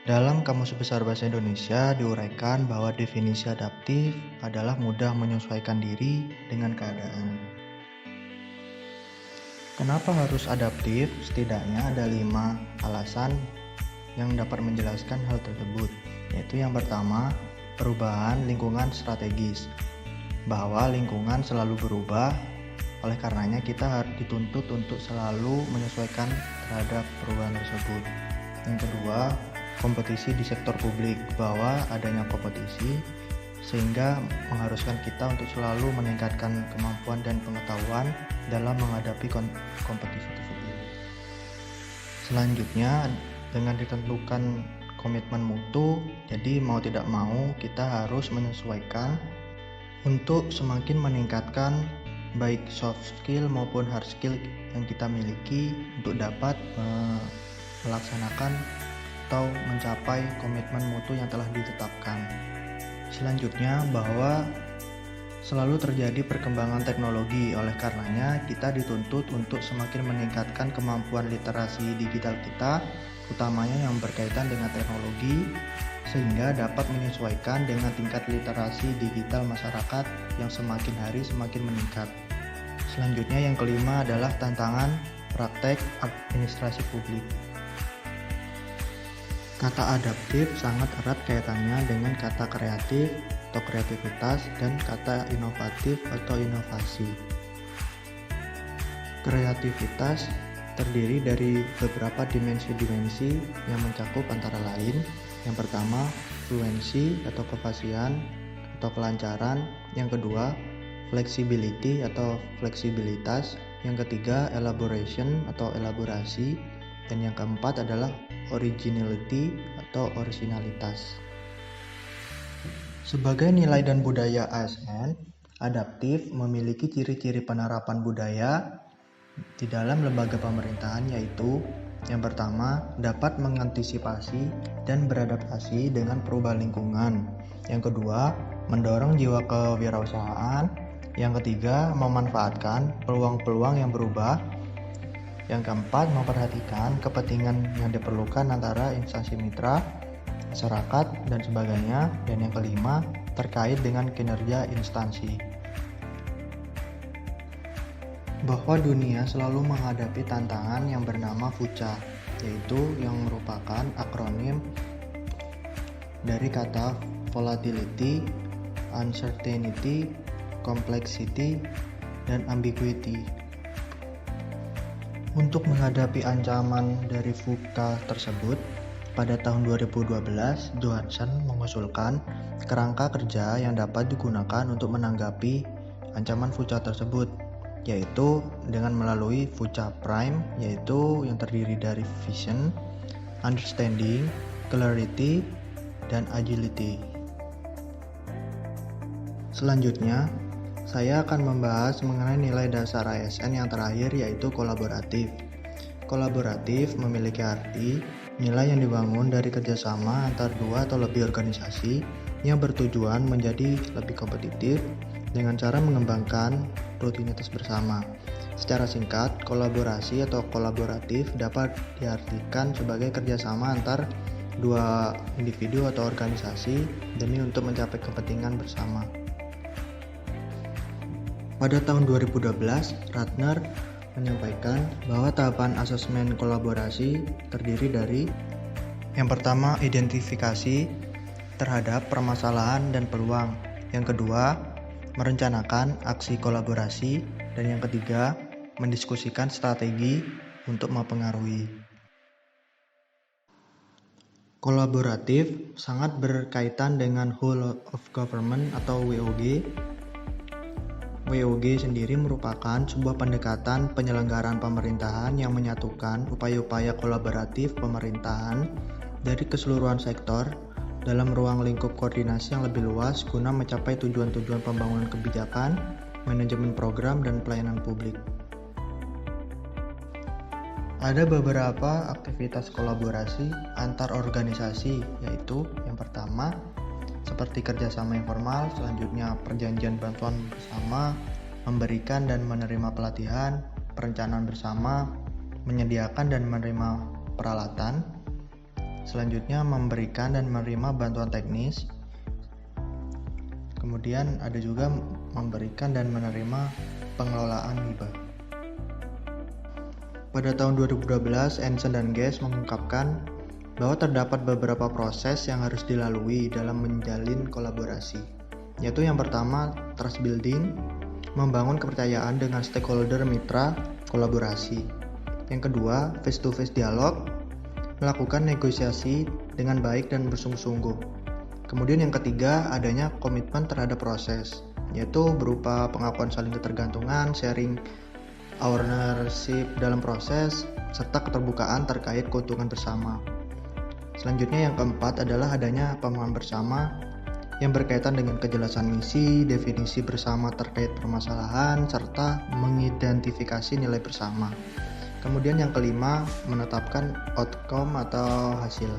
Dalam Kamus Besar Bahasa Indonesia diuraikan bahwa definisi adaptif adalah mudah menyesuaikan diri dengan keadaan. Kenapa harus adaptif? Setidaknya ada 5 alasan yang dapat menjelaskan hal tersebut, yaitu yang pertama, perubahan lingkungan strategis, bahwa lingkungan selalu berubah, oleh karenanya kita harus dituntut untuk selalu menyesuaikan terhadap perubahan tersebut. Yang kedua, kompetisi di sektor publik, bahwa adanya kompetisi sehingga mengharuskan kita untuk selalu meningkatkan kemampuan dan pengetahuan dalam menghadapi kompetisi tersebut. Selanjutnya, dengan ditentukan komitmen mutu, jadi mau tidak mau kita harus menyesuaikan untuk semakin meningkatkan baik soft skill maupun hard skill yang kita miliki untuk dapat melaksanakan atau mencapai komitmen mutu yang telah ditetapkan. Selanjutnya, bahwa selalu terjadi perkembangan teknologi, oleh karenanya kita dituntut untuk semakin meningkatkan kemampuan literasi digital kita, utamanya yang berkaitan dengan teknologi, sehingga dapat menyesuaikan dengan tingkat literasi digital masyarakat yang semakin hari semakin meningkat. Selanjutnya, yang kelima adalah tantangan praktek administrasi publik. Kata adaptif sangat erat kaitannya dengan kata kreatif atau kreativitas dan kata inovatif atau inovasi. Kreativitas terdiri dari beberapa dimensi-dimensi yang mencakup antara lain, yang pertama, fluensi atau kefasihan atau kelancaran, yang kedua, flexibility atau fleksibilitas, yang ketiga, elaboration atau elaborasi, dan yang keempat adalah originality atau originalitas. Sebagai nilai dan budaya ASN, adaptif memiliki ciri-ciri penerapan budaya di dalam lembaga pemerintahan, yaitu yang pertama, dapat mengantisipasi dan beradaptasi dengan perubahan lingkungan. Yang kedua, mendorong jiwa kewirausahaan. Yang ketiga, memanfaatkan peluang-peluang yang berubah. Yang keempat, memperhatikan kepentingan yang diperlukan antara instansi mitra, masyarakat, dan sebagainya. Dan yang kelima, terkait dengan kinerja instansi. Bahwa dunia selalu menghadapi tantangan yang bernama VUCA, yaitu yang merupakan akronim dari kata volatility, uncertainty, complexity, dan ambiguity. Untuk menghadapi ancaman dari VUCA tersebut, pada tahun 2012, Johansson mengusulkan kerangka kerja yang dapat digunakan untuk menanggapi ancaman VUCA tersebut, yaitu dengan melalui VUCA Prime, yaitu yang terdiri dari vision, understanding, clarity, dan agility. Selanjutnya, saya akan membahas mengenai nilai dasar ASN yang terakhir, yaitu kolaboratif. Kolaboratif memiliki arti nilai yang dibangun dari kerjasama antar dua atau lebih organisasi yang bertujuan menjadi lebih kompetitif dengan cara mengembangkan rutinitas bersama. Secara singkat, kolaborasi atau kolaboratif dapat diartikan sebagai kerjasama antar dua individu atau organisasi demi untuk mencapai kepentingan bersama. Pada tahun 2012, Ratner menyampaikan bahwa tahapan asesmen kolaborasi terdiri dari yang pertama, identifikasi terhadap permasalahan dan peluang. Yang kedua, merencanakan aksi kolaborasi. Dan yang ketiga, mendiskusikan strategi untuk mempengaruhi. Kolaboratif sangat berkaitan dengan whole of government atau WOG. WOG sendiri merupakan sebuah pendekatan penyelenggaraan pemerintahan yang menyatukan upaya-upaya kolaboratif pemerintahan dari keseluruhan sektor dalam ruang lingkup koordinasi yang lebih luas guna mencapai tujuan-tujuan pembangunan kebijakan, manajemen program, dan pelayanan publik. Ada beberapa aktivitas kolaborasi antar organisasi, yaitu yang pertama, seperti kerjasama informal, selanjutnya perjanjian bantuan bersama, memberikan dan menerima pelatihan, perencanaan bersama, menyediakan dan menerima peralatan. Selanjutnya, memberikan dan menerima bantuan teknis. Kemudian ada juga memberikan dan menerima pengelolaan hibah. Pada tahun 2012, Anson dan Guest mengungkapkan bahwa terdapat beberapa proses yang harus dilalui dalam menjalin kolaborasi, yaitu yang pertama, trust building, membangun kepercayaan dengan stakeholder mitra kolaborasi. Yang kedua, face-to-face dialog, melakukan negosiasi dengan baik dan bersungguh-sungguh. Kemudian yang ketiga, adanya komitmen terhadap proses, yaitu berupa pengakuan saling ketergantungan, sharing ownership dalam proses, serta keterbukaan terkait keuntungan bersama. Selanjutnya yang keempat adalah adanya pemahaman bersama yang berkaitan dengan kejelasan misi, definisi bersama terkait permasalahan, serta mengidentifikasi nilai bersama. Kemudian yang kelima, menetapkan outcome atau hasil.